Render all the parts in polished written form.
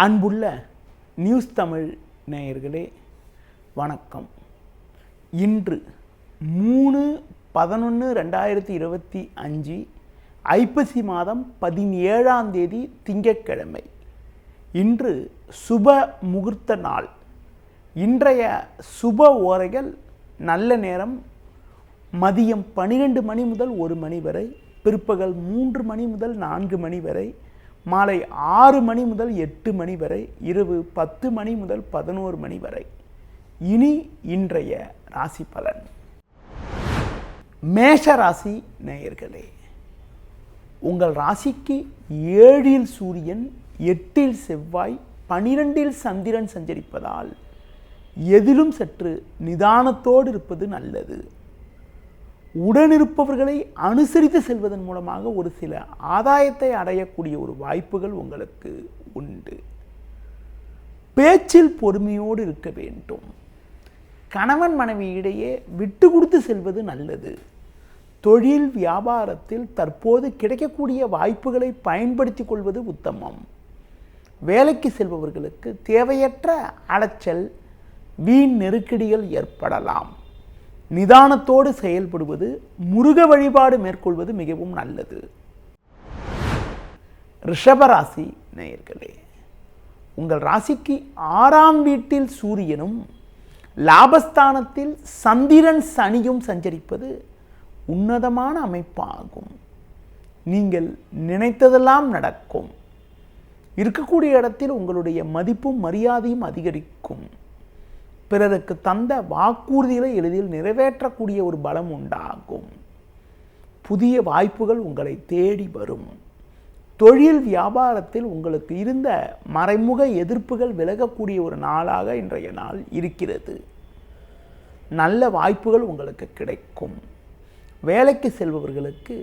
அன்புள்ள நியூஸ் தமிழ் நேயர்களே வணக்கம். இன்று 3/11/2025 ஐப்பசி மாதம் 17ஆம் தேதி திங்கட்கிழமை. இன்று சுப முகூர்த்த நாள். இன்றைய சுப ஓரைகள் நல்ல நேரம் மதியம் 12 மணி முதல் 1 மணி வரை, பிற்பகல் 3 மணி முதல் 4 மணி வரை, மாலை 6 மணி முதல் 8 மணி வரை, இரவு 10 மணி முதல் 11 மணி வரை. இனி இன்றைய ராசி பலன். மேஷ ராசி நேயர்களே, உங்கள் ராசிக்கு 7இல் சூரியன், 8இல் செவ்வாய், 12இல் சந்திரன் சஞ்சரிப்பதால் எதிலும் சற்று நிதானத்தோடு இருப்பது நல்லது. உடனிருப்பவர்களை அனுசரித்து செல்வதன் மூலமாக ஒரு சில ஆதாயத்தை அடையக்கூடிய ஒரு வாய்ப்புகள் உங்களுக்கு உண்டு. பேச்சில் பொறுமையோடு இருக்க வேண்டும். கணவன் மனைவி இடையே விட்டு கொடுத்து செல்வது நல்லது. தொழில் வியாபாரத்தில் தற்போது கிடைக்கக்கூடிய வாய்ப்புகளை பயன்படுத்திக் கொள்வது உத்தமம். வேலைக்கு செல்பவர்களுக்கு தேவையற்ற அலைச்சல், வீண் நெருக்கடிகள் ஏற்படலாம். நிதானத்தோடு செயல்படுவது, முருக வழிபாடு மேற்கொள்வது மிகவும் நல்லது. ரிஷபராசி நேயர்களே, உங்கள் ராசிக்கு 6ஆம் வீட்டில் சூரியனும், லாபஸ்தானத்தில் சந்திரன் சனியும் சஞ்சரிப்பது உன்னதமான அமைப்பாகும். நீங்கள் நினைத்ததெல்லாம் நடக்கும். இருக்கக்கூடிய இடத்தில் உங்களுடைய மதிப்பும் மரியாதையும் அதிகரிக்கும். பிறருக்கு தந்த வாக்குறுதிகளை எளிதில் நிறைவேற்றக்கூடிய ஒரு பலம் உண்டாகும். புதிய வாய்ப்புகள் உங்களை தேடி வரும். தொழில் வியாபாரத்தில் உங்களுக்கு இருந்த மறைமுக எதிர்ப்புகள் விலகக்கூடிய ஒரு நாளாக இன்றைய நாள் இருக்கிறது. நல்ல வாய்ப்புகள் உங்களுக்கு கிடைக்கும். வேலைக்கு செல்பவர்களுக்கு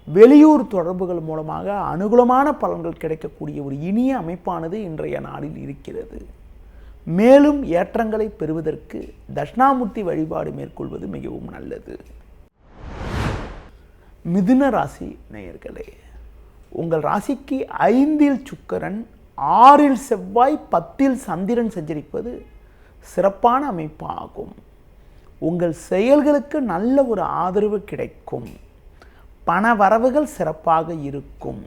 வெளியூர் தொடர்புகள் மூலமாக அனுகூலமான பலன்கள் கிடைக்கக்கூடிய ஒரு இனிய அமைப்பானது இன்றைய நாளில் இருக்கிறது. மேலும் ஏற்றங்களை பெறுவதற்கு தட்சிணாமூர்த்தி வழிபாடு மேற்கொள்வது மிகவும் நல்லது. மிதுன ராசி நேயர்களே, உங்கள் ராசிக்கு 5இல் சுக்கிரன், 6இல் செவ்வாய், 10இல் சந்திரன் சஞ்சரிப்பது சிறப்பான அமைப்பாகும். உங்கள் செயல்களுக்கு நல்ல ஒரு ஆதரவு கிடைக்கும். பண வரவுகள் சிறப்பாக இருக்கும்.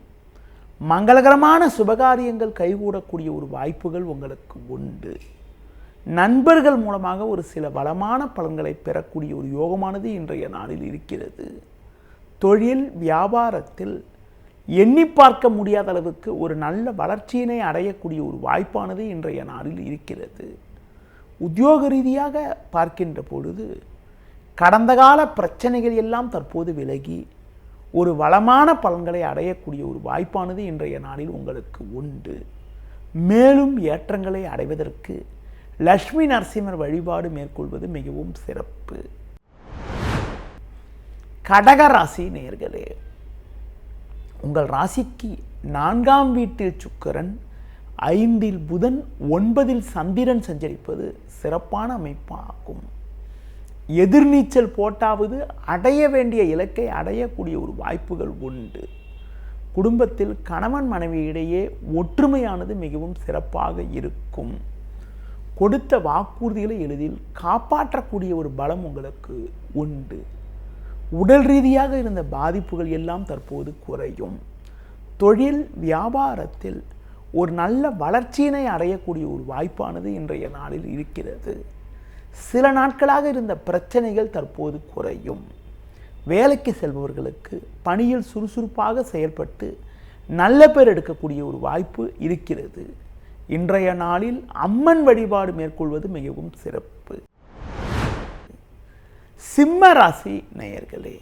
மங்களகரமான சுபகாரியங்கள் கைகூடக்கூடிய ஒரு வாய்ப்புகள் உங்களுக்கு உண்டு. நண்பர்கள் மூலமாக ஒரு சில வளமான பலன்களை பெறக்கூடிய ஒரு யோகமானது இன்றைய நாளில் இருக்கிறது. தொழில் வியாபாரத்தில் எண்ணி பார்க்க முடியாத அளவுக்கு ஒரு நல்ல வளர்ச்சியினை அடையக்கூடிய ஒரு வாய்ப்பானது இன்றைய நாளில் இருக்கிறது. உத்தியோக ரீதியாக பார்க்கின்ற பொழுது கடந்த கால பிரச்சனைகள் எல்லாம் தற்போது விலகி ஒரு வளமான பலன்களை அடையக்கூடிய ஒரு வாய்ப்பானது இன்றைய நாளில் உங்களுக்கு உண்டு. மேலும் ஏற்றங்களை அடைவதற்கு லட்சுமி நரசிம்மர் வழிபாடு மேற்கொள்வது மிகவும் சிறப்பு. கடக ராசி நேயர்களே, உங்கள் ராசிக்கு 4ஆம் வீட்டில் சுக்கிரன், 5இல் புதன், 9இல் சந்திரன் சஞ்சரிப்பது சிறப்பான அமைப்பாகும். எதிர்நீச்சல் போட்டாவது அடைய வேண்டிய இலக்கை அடையக்கூடிய ஒரு வாய்ப்புகள் உண்டு. குடும்பத்தில் கணவன் மனைவி இடையே ஒற்றுமையானது மிகவும் சிறப்பாக இருக்கும். கொடுத்த வாக்குறுதிகளை எளிதில் காப்பாற்றக்கூடிய ஒரு பலம் உங்களுக்கு உண்டு. உடல் ரீதியாக இருந்த பாதிப்புகள் எல்லாம் தற்போது குறையும். தொழில் வியாபாரத்தில் ஒரு நல்ல வளர்ச்சியினை அடையக்கூடிய ஒரு வாய்ப்பானது இன்றைய நாளில் இருக்கிறது. சில நாட்களாக இருந்த பிரச்சனைகள் தற்போது குறையும். வேலைக்கு செல்பவர்களுக்கு பணியில் சுறுசுறுப்பாக செயல்பட்டு நல்ல பேர் எடுக்கக்கூடிய ஒரு வாய்ப்பு இருக்கிறது. இன்றைய நாளில் அம்மன் வழிபாடு மேற்கொள்வது மிகவும் சிறப்பு. சிம்ம ராசி நேயர்களே,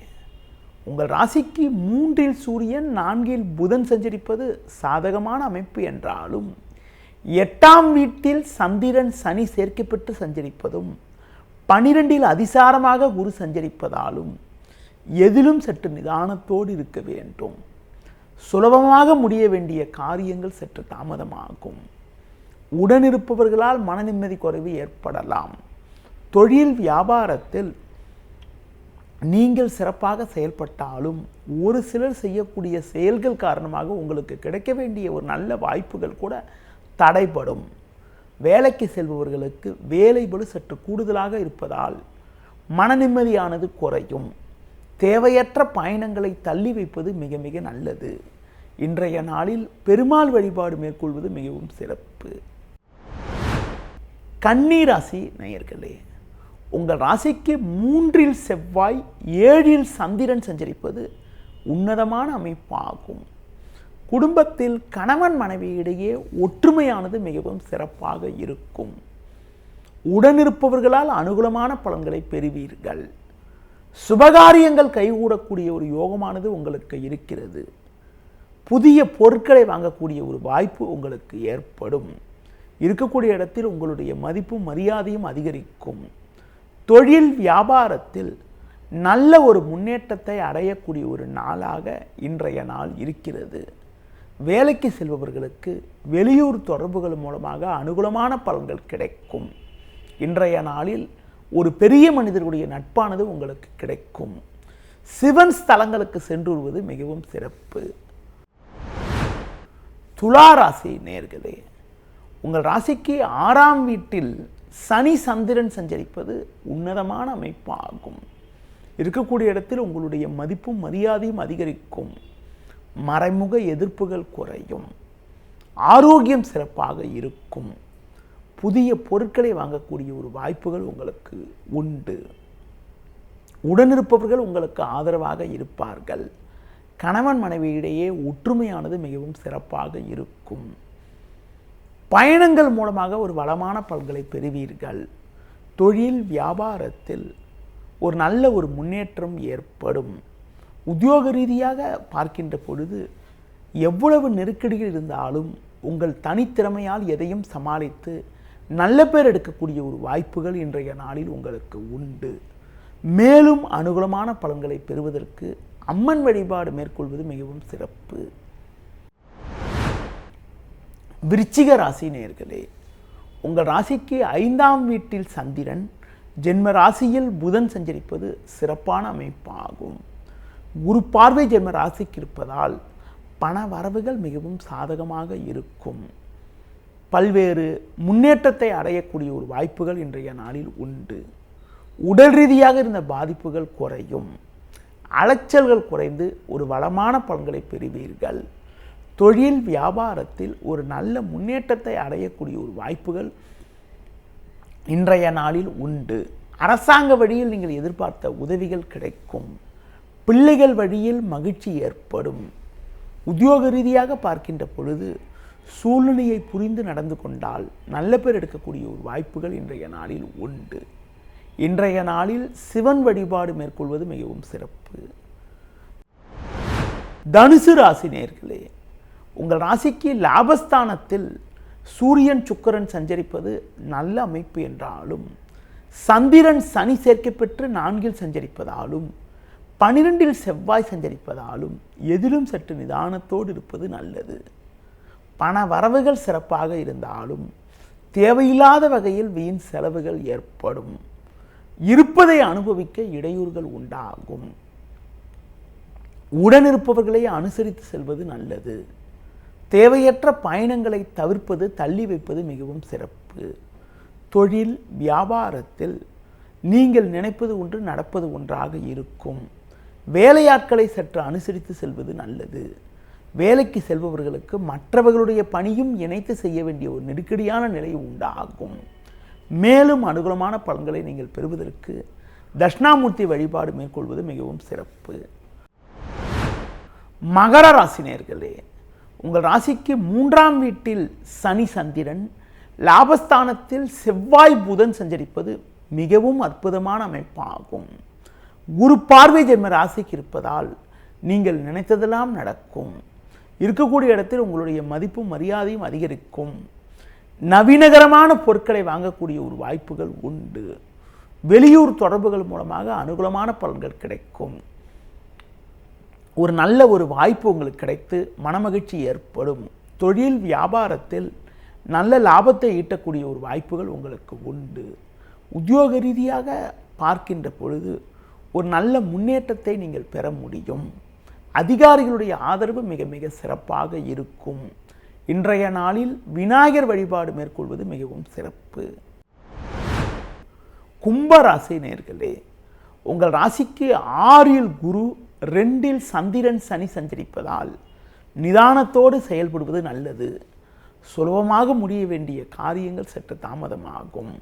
உங்கள் ராசிக்கு 3இல் சூரியன், 4இல் புதன் சஞ்சரிப்பது சாதகமான அமைப்பு என்றாலும் 8ஆம் வீட்டில் சந்திரன் சனி சேர்க்கப்பட்டு சஞ்சரிப்பதும் 12இல் அதிசாரமாக குரு சஞ்சரிப்பதாலும் எதிலும் சற்று நிதானத்தோடு இருக்க வேண்டும். சுலபமாக முடிய வேண்டிய காரியங்கள் சற்று தாமதமாகும். உடனிருப்பவர்களால் மன நிம்மதி குறைவு ஏற்படலாம். தொழில் வியாபாரத்தில் நீங்கள் சிறப்பாக செயல்பட்டாலும் ஒரு சிலர் செய்யக்கூடிய செயல்கள் காரணமாக உங்களுக்கு கிடைக்க வேண்டிய ஒரு நல்ல வாய்ப்புகள் கூட தடைபடும். வேலைக்கு செல்பவர்களுக்கு வேலைபளு சற்று கூடுதலாக இருப்பதால் மன நிம்மதியானது குறையும். தேவையற்ற பயணங்களை தள்ளி வைப்பது மிக மிக நல்லது. இன்றைய நாளில் பெருமாள் வழிபாடு மேற்கொள்வது மிகவும் சிறப்பு. கன்னி ராசி நேயர்களே, உங்கள் ராசிக்கு 3இல் செவ்வாய் 7இல் சந்திரன் சஞ்சரிப்பது உன்னதமான அமைப்பாகும். குடும்பத்தில் கணவன் மனைவியிடையே ஒற்றுமையானது மிகவும் சிறப்பாக இருக்கும். உடனிருப்பவர்களால் அனுகூலமான பலன்களை பெறுவீர்கள். சுபகாரியங்கள் கைகூடக்கூடிய ஒரு யோகமானது உங்களுக்கு இருக்கிறது. புதிய பொருட்களை வாங்கக்கூடிய ஒரு வாய்ப்பு உங்களுக்கு ஏற்படும். இருக்கக்கூடிய இடத்தில் உங்களுடைய மதிப்பும் மரியாதையும் அதிகரிக்கும். தொழில் வியாபாரத்தில் நல்ல ஒரு முன்னேற்றத்தை அடையக்கூடிய ஒரு நாளாக இன்றைய நாள் இருக்கிறது. வேலைக்கு செல்பவர்களுக்கு வெளியூர் தொடர்புகள் மூலமாக அனுகூலமான பலன்கள் கிடைக்கும். இன்றைய நாளில் ஒரு பெரிய மனிதர்களுடைய நட்பானது உங்களுக்கு கிடைக்கும். சிவன் ஸ்தலங்களுக்கு சென்று வருவது மிகவும் சிறப்பு. துலா ராசி நேயர்களே, உங்கள் ராசிக்கு 6ஆம் வீட்டில் சனி சந்திரன் சஞ்சரிப்பது உன்னதமான அமைப்பாகும். இருக்கக்கூடிய இடத்தில் உங்களுடைய மதிப்பும் மரியாதையும் அதிகரிக்கும். மறைமுக எதிர்ப்புகள் குறையும். ஆரோக்கியம் சிறப்பாக இருக்கும். புதிய பொருட்களை வாங்கக்கூடிய ஒரு வாய்ப்புகள் உங்களுக்கு உண்டு. உடனிருப்பவர்கள் உங்களுக்கு ஆதரவாக இருப்பார்கள். கணவன் மனைவியிடையே ஒற்றுமையானது மிகவும் சிறப்பாக இருக்கும். பயணங்கள் மூலமாக ஒரு வளமான பலன்களை பெறுவீர்கள். தொழில் வியாபாரத்தில் ஒரு நல்ல ஒரு முன்னேற்றம் ஏற்படும். உத்தியோக ரீதியாக பார்க்கின்ற பொழுது எவ்வளவு நெருக்கடிகள் இருந்தாலும் உங்கள் தனித்திறமையால் எதையும் சமாளித்து நல்ல பேர் எடுக்கக்கூடிய ஒரு வாய்ப்புகள் இன்றைய நாளில் உங்களுக்கு உண்டு. மேலும் அனுகூலமான பலன்களை பெறுவதற்கு அம்மன் வழிபாடு மேற்கொள்வது மிகவும் சிறப்பு. விருச்சிக ராசி நேயர்களே, உங்கள் ராசிக்கு 5ஆம் வீட்டில் சந்திரன், ஜென்ம ராசியில் புதன் சஞ்சரிப்பது சிறப்பான அமைப்பாகும். குரு பார்வை ஜென்ம ராசிக்கு இருப்பதால் பண வரவுகள் மிகவும் சாதகமாக இருக்கும். பல்வேறு முன்னேற்றத்தை அடையக்கூடிய ஒரு வாய்ப்புகள் இன்றைய நாளில் உண்டு. உடல் ரீதியாக இருந்த பாதிப்புகள் குறையும். அலைச்சல்கள் குறைந்து ஒரு வளமான பலன்களை பெறுவீர்கள். தொழில் வியாபாரத்தில் ஒரு நல்ல முன்னேற்றத்தை அடையக்கூடிய ஒரு வாய்ப்புகள் இன்றைய நாளில் உண்டு. அரசாங்க வழியில் நீங்கள் எதிர்பார்த்த உதவிகள் கிடைக்கும். பிள்ளைகள் வழியில் மகிழ்ச்சி ஏற்படும். உத்தியோக ரீதியாக பார்க்கின்ற பொழுது சூழ்நிலையை புரிந்து நடந்து கொண்டால் நல்ல பேர் எடுக்கக்கூடிய ஒரு வாய்ப்புகள் இன்றைய நாளில் உண்டு. இன்றைய நாளில் சிவன் வழிபாடு மேற்கொள்வது மிகவும் சிறப்பு. தனுசு ராசி நேயர்களே, உங்கள் ராசிக்கு லாபஸ்தானத்தில் சூரியன் சுக்கிரன் சஞ்சரிப்பது நல்ல அமைப்பு என்றாலும் சந்திரன் சனி சேர்க்கை பெற்று 4இல் சஞ்சரிப்பதாலும் 12இல் செவ்வாய் சஞ்சரிப்பதாலும் எதிலும் சற்று நிதானத்தோடு இருப்பது நல்லது. பண வரவுகள் சிறப்பாக இருந்தாலும் தேவையில்லாத வகையில் வீண் செலவுகள் ஏற்படும். இருப்பதை அனுபவிக்க இடையூறுகள் உண்டாகும். உடனிருப்பவர்களை அனுசரித்து செல்வது நல்லது. தேவையற்ற பயணங்களை தவிர்ப்பது, தள்ளி வைப்பது மிகவும் சிறப்பு. தொழில் வியாபாரத்தில் நீங்கள் நினைப்பது ஒன்று நடப்பது ஒன்றாக இருக்கும். வேலையாட்களை சற்று அனுசரித்து செல்வது நல்லது. வேலைக்கு செல்பவர்களுக்கு மற்றவர்களுடைய பணியும் இணைத்து செய்ய வேண்டிய ஒரு நெருக்கடியான நிலை உண்டாகும். மேலும் அனுகூலமான பலன்களை நீங்கள் பெறுவதற்கு தட்சிணாமூர்த்தி வழிபாடு மேற்கொள்வது மிகவும் சிறப்பு. மகர ராசி நேயர்களே, உங்கள் ராசிக்கு 3ஆம் வீட்டில் சனி சந்திரன், லாபஸ்தானத்தில் செவ்வாய் புதன் சஞ்சரிப்பது மிகவும் அற்புதமான அமைப்பாகும். குரு பார்வை ஜென்ம ராசிக்கு இருப்பதால் நீங்கள் நினைத்ததெல்லாம் நடக்கும். இருக்கக்கூடிய இடத்தில் உங்களுடைய மதிப்பும் மரியாதையும் அதிகரிக்கும். நவீனகரமான பொருட்களை வாங்கக்கூடிய ஒரு வாய்ப்புகள் உண்டு. வெளியூர் தொடர்புகள் மூலமாக அனுகூலமான பலன்கள் கிடைக்கும். ஒரு நல்ல ஒரு வாய்ப்பு உங்களுக்கு கிடைத்து மனமகிழ்ச்சி ஏற்படும். தொழில் வியாபாரத்தில் நல்ல லாபத்தை ஈட்டக்கூடிய ஒரு வாய்ப்புகள் உங்களுக்கு உண்டு. உத்தியோக ரீதியாக பார்க்கின்ற பொழுது ஒரு நல்ல முன்னேற்றத்தை நீங்கள் பெற முடியும். அதிகாரிகளுடைய ஆதரவு மிக மிக சிறப்பாக இருக்கும். இன்றைய நாளில் விநாயகர் வழிபாடு மேற்கொள்வது மிகவும் சிறப்பு. கும்பராசி நேயர்களே, உங்கள் ராசிக்கு 6இல் குரு, 2இல் சந்திரன் சனி சஞ்சரிப்பதால் நிதானத்தோடு செயல்படுவது நல்லது. சுலபமாக முடிய வேண்டிய காரியங்கள் சற்று தாமதமாகும்.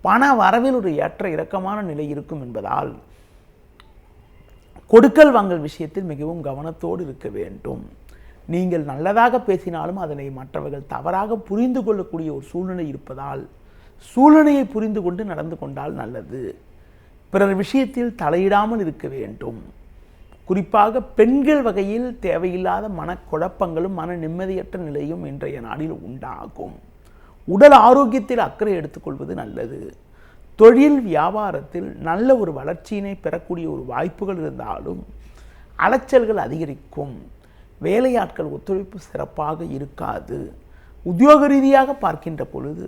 பண வரவில் ஒரு ஏற்ற இறக்கமான நிலை இருக்கும் என்பதால் கொடுக்கல் வாங்கல் விஷயத்தில் மிகவும் கவனத்தோடு இருக்க வேண்டும். நீங்கள் நல்லதாக பேசினாலும் அதனை மற்றவர்கள் தவறாக புரிந்து கொள்ளக்கூடிய ஒரு சூழ்நிலை இருப்பதால் சூழ்நிலையை புரிந்து கொண்டு நடந்து கொண்டால் நல்லது. பிறர் விஷயத்தில் தலையிடாமல் இருக்க வேண்டும். குறிப்பாக பெண்கள் வகையில் தேவையில்லாத மனக்குழப்பங்களும் மன நிம்மதியற்ற நிலையும் இன்றைய நாளில் உண்டாகும். உடல் ஆரோக்கியத்தில் அக்கறை எடுத்துக்கொள்வது நல்லது. தொழில் வியாபாரத்தில் நல்ல ஒரு வளர்ச்சியினை பெறக்கூடிய ஒரு வாய்ப்புகள் இருந்தாலும் அலைச்சல்கள் அதிகரிக்கும். வேலையாட்கள் ஒத்துழைப்பு சிறப்பாக இருக்காது. உத்தியோக ரீதியாக பார்க்கின்ற பொழுது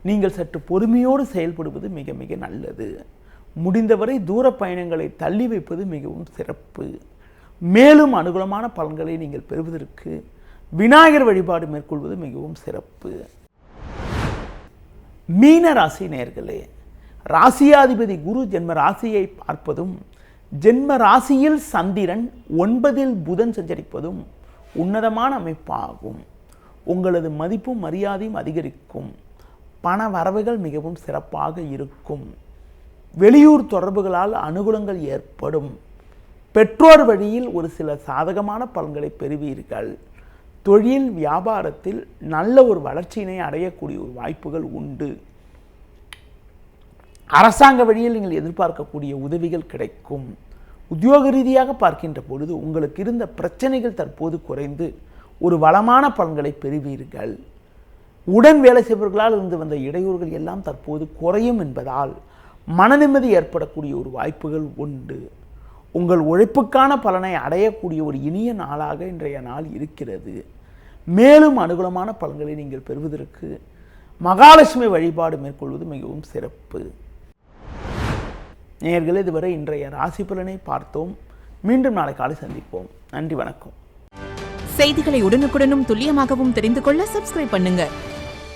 நீங்கள் சற்று பொறுமையோடு செயல்படுவது மிக மிக நல்லது. முடிந்தவரை தூர பயணங்களை தள்ளி வைப்பது மிகவும் சிறப்பு. மேலும் அனுகூலமான பலன்களை நீங்கள் பெறுவதற்கு விநாயகர் வழிபாடு மேற்கொள்வது மிகவும் சிறப்பு. மீன ராசி நேயர்களே, ராசியாதிபதி குரு ஜென்ம ராசியை பார்ப்பதும் ஜென்ம ராசியில் சந்திரன் 9இல் புதன் சஞ்சரிப்பதும் உன்னதமான அமைப்பாகும். உங்களது மதிப்பும் மரியாதையும் அதிகரிக்கும். பண வரவுகள் மிகவும் சிறப்பாக இருக்கும். வெளியூர் தொடர்புகளால் அனுகூலங்கள் ஏற்படும். பெற்றோர் வழியில் ஒரு சில சாதகமான பலன்களை பெறுவீர்கள். தொழில் வியாபாரத்தில் நல்ல ஒரு வளர்ச்சியினை அடையக்கூடிய ஒரு வாய்ப்புகள் உண்டு. அரசாங்க வழியில் நீங்கள் எதிர்பார்க்கக்கூடிய உதவிகள் கிடைக்கும். உத்தியோக ரீதியாக பார்க்கின்ற பொழுது உங்களுக்கு இருந்த பிரச்சனைகள் தற்போது குறைந்து ஒரு வளமான பலன்களை பெறுவீர்கள். உடன் வேலை செய்பவர்களால் இருந்து வந்த இடையூறுகள் எல்லாம் தற்போது குறையும் என்பதால் மனநிம்மதி ஏற்படக்கூடிய ஒரு வாய்ப்புகள் உண்டு. உங்கள் உழைப்புக்கான பலனை அடையக்கூடிய ஒரு இனிய நாளாக இன்றைய நாள் இருக்கிறது. மேலும் அனுகூலமான பலன்களை நீங்கள் பெறுவதற்கு மகாலட்சுமி வழிபாடு மேற்கொள்வது மிகவும் சிறப்பு. நேயர்களே, இதுவரை இன்றைய ராசி பலனை பார்த்தோம். மீண்டும் நாளை காலை சந்திப்போம். நன்றி, வணக்கம். செய்திகளை உடனுக்குடனும் துல்லியமாகவும் தெரிந்து கொள்ள சப்ஸ்கிரைப் பண்ணுங்க.